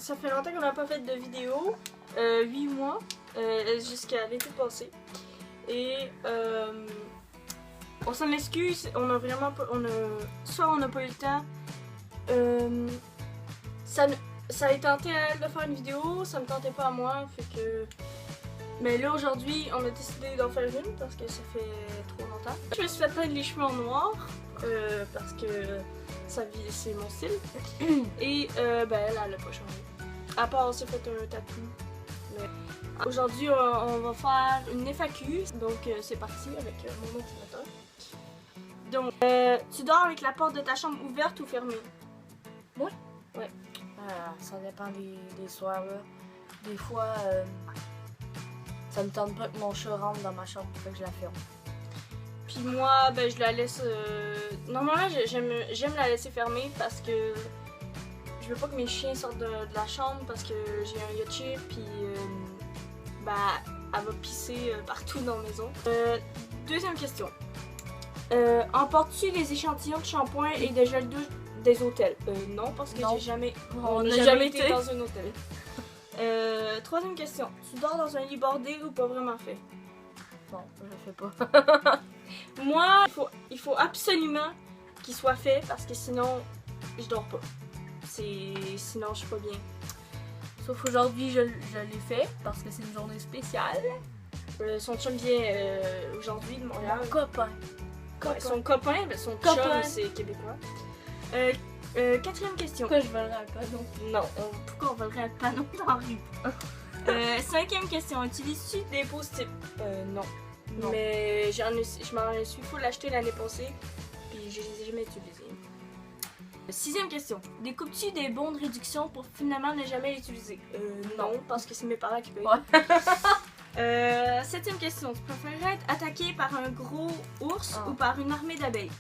ça fait longtemps qu'on n'a pas fait de vidéo, 8 mois, jusqu'à l'été passé. Et on s'en excuse, on a vraiment pas, soit on n'a pas eu le temps, ça a tenté à elle de faire une vidéo, ça me tentait pas à moi, fait que... Mais là aujourd'hui, on a décidé d'en faire une parce que ça fait trop longtemps. Je me suis fait teindre les cheveux en noir parce que c'est mon style. Et ben elle a pas changé. À part on s'est fait un tatou. Mais... Aujourd'hui, on va faire une FAQ, donc c'est parti avec mon ordinateur. Donc, tu dors avec la porte de ta chambre ouverte ou fermée? Moi? Ouais. Ça dépend des soirs là. Des fois, ça me tente pas que mon chat rentre dans ma chambre, fait que je la ferme. Puis moi, ben je la laisse... Normalement, j'aime la laisser fermée parce que je veux pas que mes chiens sortent de la chambre parce que j'ai un Yorkshire, puis ben, elle va pisser partout dans la maison. Deuxième question. Emportes-tu les échantillons de shampoing et de gel douche des hôtels? Non, parce que on n'a jamais été dans un hôtel. Troisième question. Tu dors dans un lit bordé ou pas vraiment fait? Non, je le fais pas. Moi, il faut absolument qu'il soit fait parce que sinon, je dors pas. Sinon, je suis pas bien. Sauf aujourd'hui, je l'ai fait parce que c'est une journée spéciale. Son chum vient aujourd'hui de Montréal. Mon copain. Ouais, son copain, ben son chum, c'est québécois. Quatrième question. Pourquoi je volerais un panneau? Non, pourquoi on volerait un panneau dans la rue? Cinquième question. Utilises-tu des post-it? Non. Non. Mais je m'en suis full acheté l'année passée, puis je les ai jamais utilisés. Sixième question. Découpes-tu des bons de réduction pour finalement ne jamais les utiliser? Non, parce que c'est mes parents qui payent. Ouais. Septième question. Tu préférerais être attaqué par un gros ours ou par une armée d'abeilles?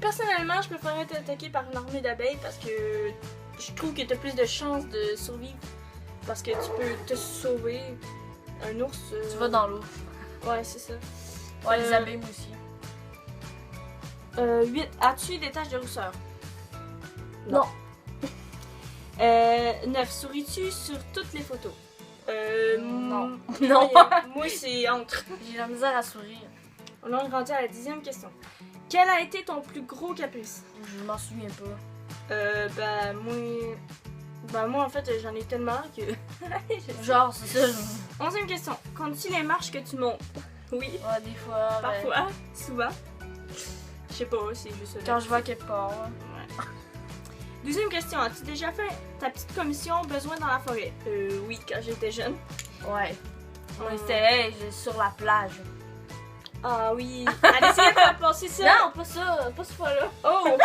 Personnellement, je préférerais être attaqué par une armée d'abeilles parce que je trouve que tu as plus de chances de survivre parce que tu peux te sauver. Un ours... Tu vas dans l'eau. Ouais, c'est ça. Ouais, les abeilles moi aussi. 8. As-tu des taches de rousseur? Non. 9. Souris-tu sur toutes les photos? Non. Non. Moi, c'est entre. J'ai la misère à sourire. On est rendu à la 10e question. Quel a été ton plus gros caprice? Je m'en souviens pas. Moi, en fait, j'en ai tellement que... Genre, c'est ça. 11e question. Comptes-tu les marches que tu montes? Oui. Ouais, des fois. Parfois. Souvent. Je sais pas, c'est juste... Quand je vais quelque part. Ouais. 12e question. As-tu déjà fait ta petite commission besoin dans la forêt? Oui, quand j'étais jeune. Ouais. On était sur la plage. Ah oui. Elle essayait de faire passer ça. Non, pas ça. Pas ce fois-là. Oh!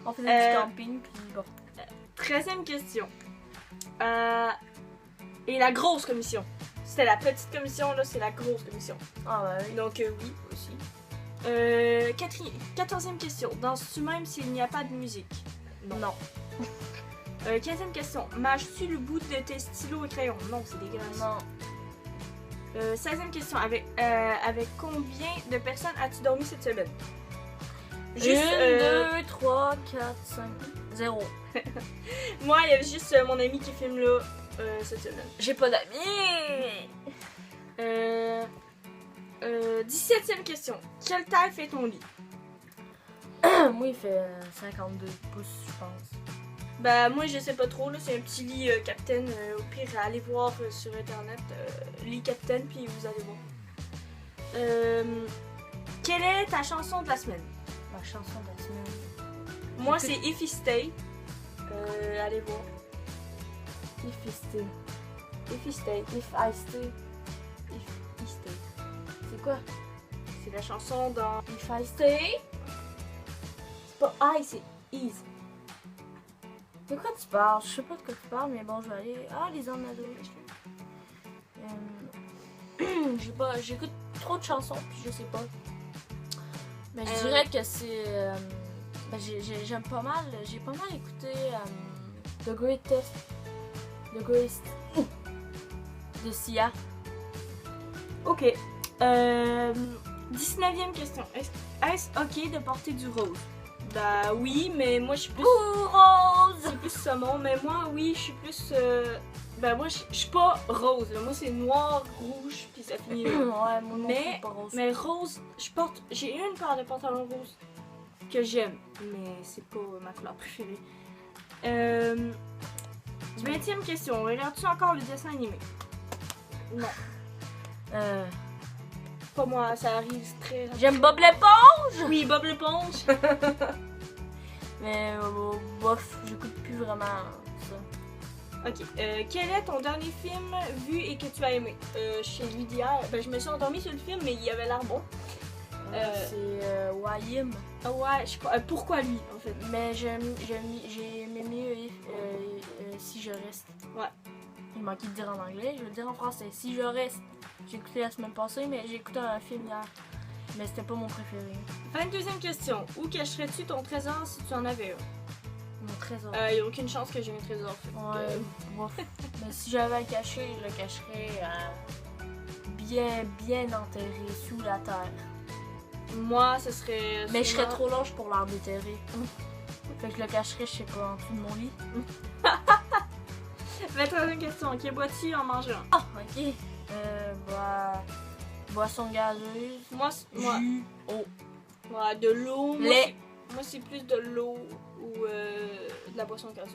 On faisait du camping, puis bon. 13e question. Et la grosse commission. C'était la petite commission, là, c'est la grosse commission. Ah bah oui. Donc oui, aussi. 14e question. Danses-tu même s'il n'y a pas de musique? Non. 15e question. Mâches-tu le bout de tes stylos et crayons? Non, c'est dégueulasse. Non. 16e question. Avec combien de personnes as-tu dormi cette semaine? 1, 2, 3, 4, 5, 0. Moi, il y avait juste mon ami qui filme là cette semaine. J'ai pas d'amis. 17e question. Quelle taille fait ton lit? Moi, il fait 52 pouces, je pense. Bah, moi, je sais pas trop. Là, c'est un petit lit Captain. Au pire, allez voir sur internet lit Captain, puis vous allez voir. Quelle est ta chanson de la semaine? Ma chanson de la semaine. Moi, c'est If I Stay. Allez voir. If I Stay. If I Stay. If I Stay. If I Stay. C'est quoi? C'est la chanson dans If I Stay. C'est pas I, c'est Is. De quoi tu parles? Je sais pas de quoi tu parles, mais bon, je vais aller. Ah, les emnados. J'écoute trop de chansons, puis je sais pas. Mais je dirais que c'est. J'aime pas mal. J'ai pas mal écouté The Greatest de Sia. Ok. 19e question. Est-ce ok de porter du rose? Bah oui, mais moi je suis plus... Rose! C'est plus saumon, mais moi oui, je suis plus... Ben moi je suis pas rose, là. Moi c'est noir, rouge, puis ça finit là. Ouais, moi non plus, pas rose. Mais rose, j'ai une paire de pantalons roses que j'aime, mais c'est pas ma couleur préférée. 20e question, regardes-tu encore le dessin animé? Non. Pas moi, ça arrive très rapidement. J'aime Bob l'éponge! Oui, Bob l'éponge. Mais bof, j'écoute plus vraiment ça. Ok, quel est ton dernier film vu et que tu as aimé? Chez lui d'hier, ben je me suis endormie sur le film, mais il avait l'air bon. C'est Wayim. Ah ouais, je crois. Pourquoi lui, en fait? Mais j'ai aimé mieux Si je reste. Ouais. Il manquait de dire en anglais, je vais le dire en français. Si je reste. J'ai écouté la semaine passée, mais j'ai écouté un film hier. Mais c'était pas mon préféré. 22e question. Où cacherais-tu ton trésor si tu en avais un? Mon trésor. Il n'y a aucune chance que j'ai un trésor. Fait Ouais, bof. Mais si j'avais à le cacher, je le cacherais bien enterré sous la terre. Moi, ce serait. Mais je serais trop lâche pour l'en déterrer. Fait que je le cacherais, je sais pas, en dessous de mon lit. 23e question. Quel boîtier en mange un? Ah, ok. Boisson gazeuse. Moi, Jus. Eau. ouais, de l'eau. Lait. Moi, c'est plus de l'eau ou de la boisson gazeuse.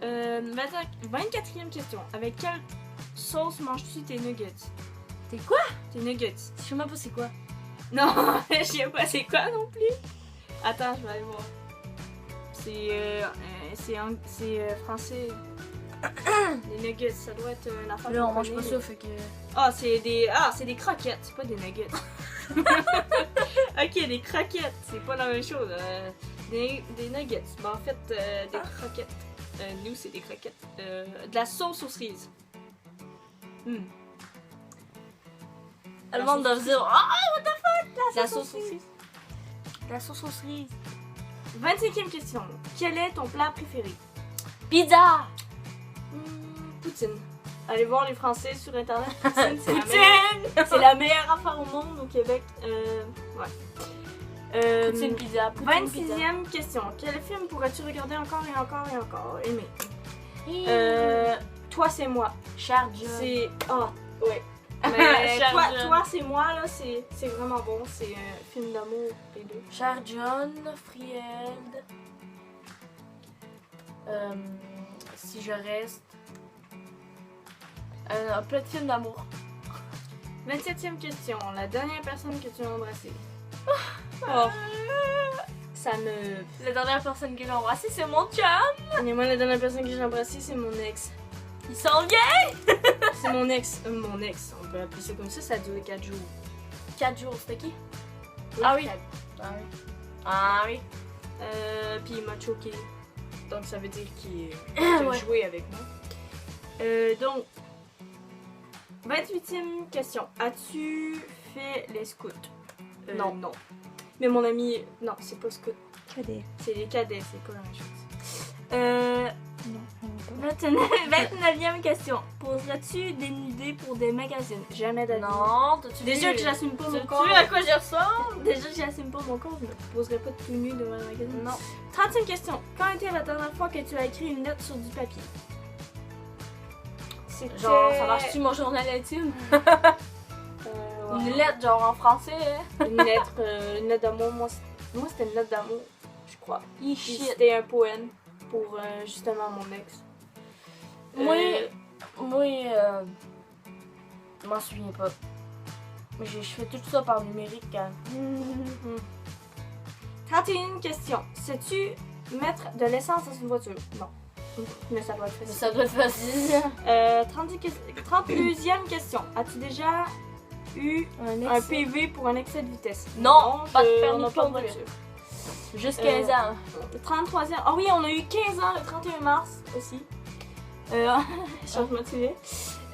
24e question. Avec quelle sauce manges-tu tes nuggets? T'es quoi? Tes nuggets. Je sais même pas c'est quoi. Non, je sais pas c'est quoi non plus. Attends, je vais aller voir. C'est français. Les nuggets, ça doit être une affaire. Là, on mange pas ça, fait que. C'est des croquettes, c'est pas des nuggets. Ok, des croquettes, c'est pas la même chose. Des nuggets. Ben, en fait, des croquettes. Nous, c'est des croquettes. De la sauce aux cerises. Le monde doit se dire what the fuck, La sauce aux cerises. La sauce aux cerises. 25e question. Quel est ton plat préféré? Pizza! Poutine. Allez voir les Français sur internet. Poutine, c'est la meilleure affaire au monde au Québec. Ouais. Poutine pizza. Poutine 26e question. Quel film pourrais-tu regarder encore et encore et encore? Aimer. pizza. Toi, c'est moi. Cher John. C'est. Oh, ouais. Mais Cher toi, John. c'est moi, là, c'est vraiment bon. C'est un film d'amour, les deux. Cher John, Fried. Si je reste. Un plat de film d'amour. 27e question. La dernière personne que tu as embrassée. Oh. Ça me. La dernière personne que j'ai embrassée, c'est mon chum. Mais moi, la dernière personne que j'ai embrassée, c'est mon ex. Il s'en vient. C'est mon ex. Mon ex, on peut appeler ça comme ça a duré 4 jours. 4 jours, c'était qui? Ah oui. Ah oui. Ah oui. Puis il m'a choqué. Donc ça veut dire qu'il Ouais. joué avec moi. Donc, 28e question. As-tu fait les scouts? Non. Non. Mais mon ami, non, c'est pas scout. Cadet. C'est les cadets, c'est pas la même chose. Non, 29e question. Poserais-tu dénudé pour des magazines? Jamais d'avis. Non, t'as-tu Déjà vu? que j'assume pas mon Tu corps. vu à quoi j'y ressemble? Déjà que j'assume pas mon corps, je me poserais pas tout nu devant un magazine. Non. 30e question. Quand était la dernière fois que tu as écrit une lettre sur du papier? C'était... Genre, ça marche-tu mon journal intime? Ouais. Une lettre, genre en français, hein? Une lettre d'amour. Moi, c'était une lettre d'amour, je crois. Puis Shit. c'était un poème pour justement mon ex. Je m'en souviens pas. Mais je fais tout ça par numérique. Hein. 31e question. Sais-tu mettre de l'essence dans une voiture? Non. Mais ça doit être Mais facile. ça doit être facile. 32e question. As-tu déjà eu un PV pour un excès de vitesse? Non, pas de on permis n'a de pas de conduire. voiture. Juste 15 ans. 33e. Ah oui, on a eu 15 ans le 31 mars aussi. Changement de sujet.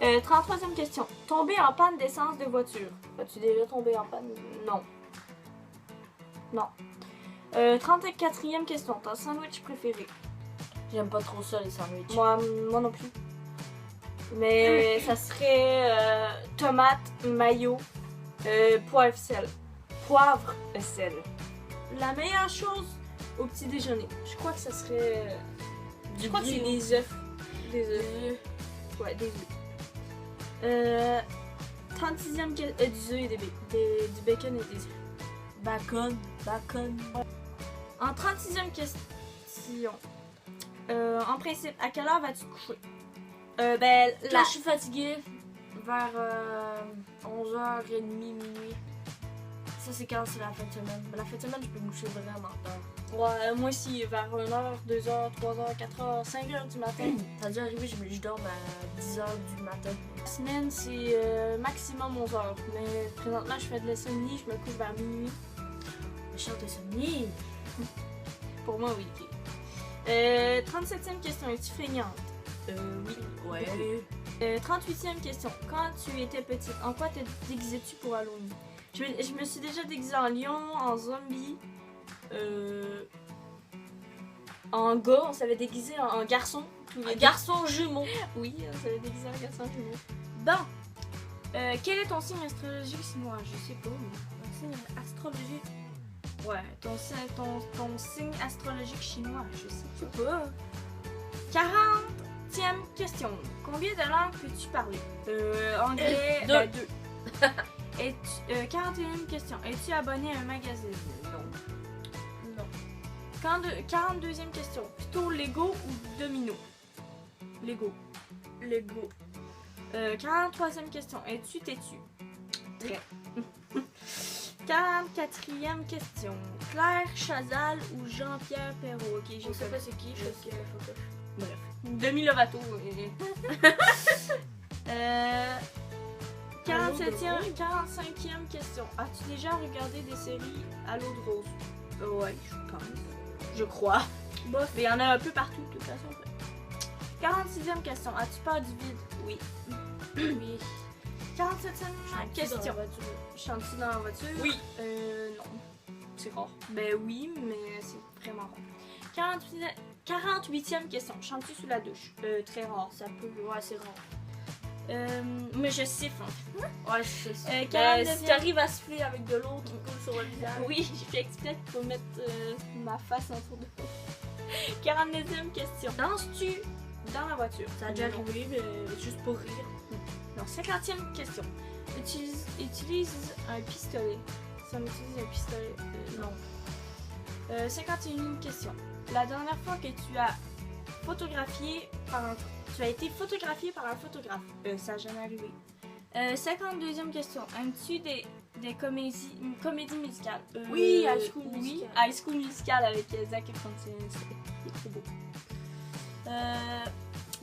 33e question. Tomber en panne d'essence de voiture. As-tu déjà tombé en panne? Non. Non. 34e question. Ton sandwich préféré? J'aime pas trop ça, les sandwichs. Moi non plus. Mais ça serait tomate, mayo, poivre, sel. Poivre, sel. La meilleure chose au petit déjeuner? Je crois que ça serait... Du Je crois que c'est blé. des œufs. Des œufs. Ouais, des œufs. 36e question... des œufs et du bacon et des œufs. Bacon. Bacon. En 36e question... en principe, à quelle heure vas-tu te coucher? Ben, Là, je suis fatiguée. Vers 11h30, minuit. Ça, c'est quand c'est la fin de semaine. Mais la fin de semaine, je peux me coucher vraiment tard. Ouais, moi aussi, vers 1h, 2h, 3h, 4h, 5h du matin. Ça a dû arriver, je dors à 10h du matin. La semaine, c'est maximum 11h. Mais présentement, je fais de l'insomnie, je me couche vers minuit. Je chante de sommeil. Pour moi, oui. 37e question, es-tu feignante? Oui. Ouais. 38e question, quand tu étais petite, en quoi te déguisais-tu pour Halloween? Je me suis déjà déguisée en lion, en zombie, en gars, on s'avait déguisé en garçon. Un garçon jumeau. Oui, on s'avait déguisé en garçon jumeau. Bon, quel est ton signe astrologique chinois? Je sais pas, mais Un signe astrologique. ouais, ton signe astrologique chinois, je sais pas. 40e question. Combien de langues peux-tu parler? Anglais, Deux. ben, 2. 41e question. Es-tu abonné à un magazine? Non. Non. 42e question. Plutôt Lego ou Domino? Lego. Lego. 43e question. Es-tu têtu? Très. 44e question. Claire Chazal ou Jean-Pierre Perrault? Ok, Je sais pas c'est qui, je sais pas. Bref. Demi Lovato. 45e question. As-tu déjà regardé des séries à l'eau de rose? Ouais, je pense. Je crois. Bof. Mais il y en a un peu partout, de toute façon. 46e question. As-tu peur du vide? Oui. Oui. 47e question. Chantes-tu dans la voiture? Oui. Non. C'est rare. Ben oui, mais c'est vraiment rare. 48e question. Chantes-tu sous la douche? Très rare. Ça peut... Ouais, c'est rare. Mais je siffle. Ouais, je sais. 49e... Si t'arrives à siffler avec de l'eau qui coule sur le visage. Oui, je fais exprès pour mettre ma face en dessous de l'eau. 49e question. Danses-tu dans la voiture? Ça a déjà arrivé, mais juste pour rire. Non, 50e question. Utilise un pistolet. Si on utilise un pistolet, non. 51e question. La dernière fois que tu as photographié par un... Tu as été photographié par un photographe. Ça n'a jamais arrivé. 52e question. Aimes-tu des comédies musicales? Oui, High School oui, Musical. High School Musical avec Zac Efron. C'est trop beau.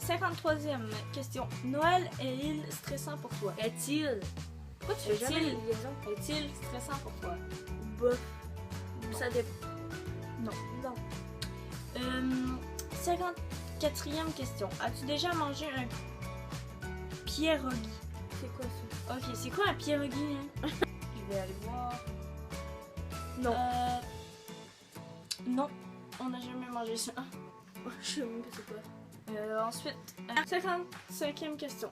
53e question. Noël est-il stressant pour toi? Est-il? Pourquoi tu fais jamais les liaisons? Est-il stressant pour toi? Bof. Ça dépend. Non. Non. 54e question. As-tu déjà mangé un pierogi? C'est quoi ça? Ok, c'est quoi un pierogi? Hein? Je vais aller voir. Non. Non, on n'a jamais mangé ça. Je sais même pas c'est quoi. Ensuite, 55e question.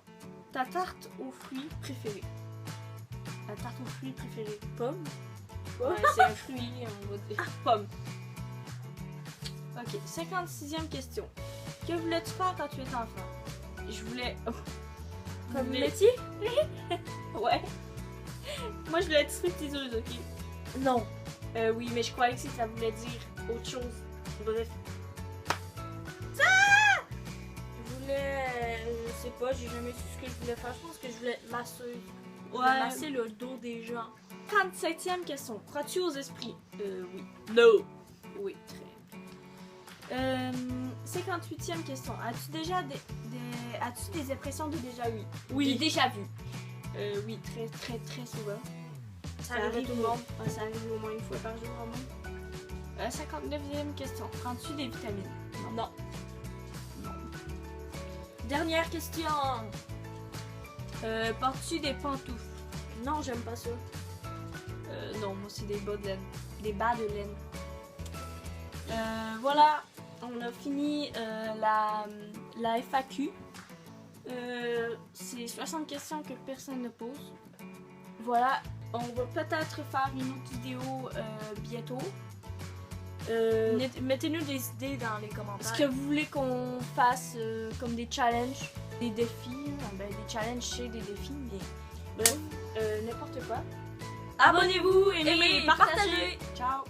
Ta tarte aux fruits préférée? La tarte aux fruits préférée? Pomme. Ouais, c'est un fruit, on va dire. Pomme. Ok, 56e question. Que voulais-tu faire quand tu étais enfant? Je voulais... Comme métier? Ouais. Moi, je voulais être stripteaseuse, ok? Non. Oui, mais je croyais que ça voulait dire autre chose. Bref. Je voulais. Je sais pas, j'ai jamais su ce que je voulais faire. Je pense que je voulais être masseuse. Je voulais Ouais. masser le dos des gens. 37e question. Crois-tu aux esprits? Oui. No. Oui, très. 58e question. As-tu déjà as-tu des impressions de déjà vu? Oui. De déjà vu. Oui, très, très, très souvent. Ça arrive à tout le monde. Ouais, ça arrive au moins une fois par jour au moins. 59e question. Prends-tu des vitamines? Non. Dernière question. Portes-tu des pantoufles? Non, j'aime pas ça. Non, moi c'est des bas de laine. Des bas de laine. Voilà, on a fini la FAQ. C'est 60 questions que personne ne pose. Voilà, on va peut-être faire une autre vidéo bientôt. Mettez-nous des idées dans les commentaires. Ce que vous voulez qu'on fasse comme des challenges, des défis. Ben, des challenges chez des défis, mais Bref, n'importe quoi. abonnez-vous, aimez, Aimez, partagez. partagez. Ciao.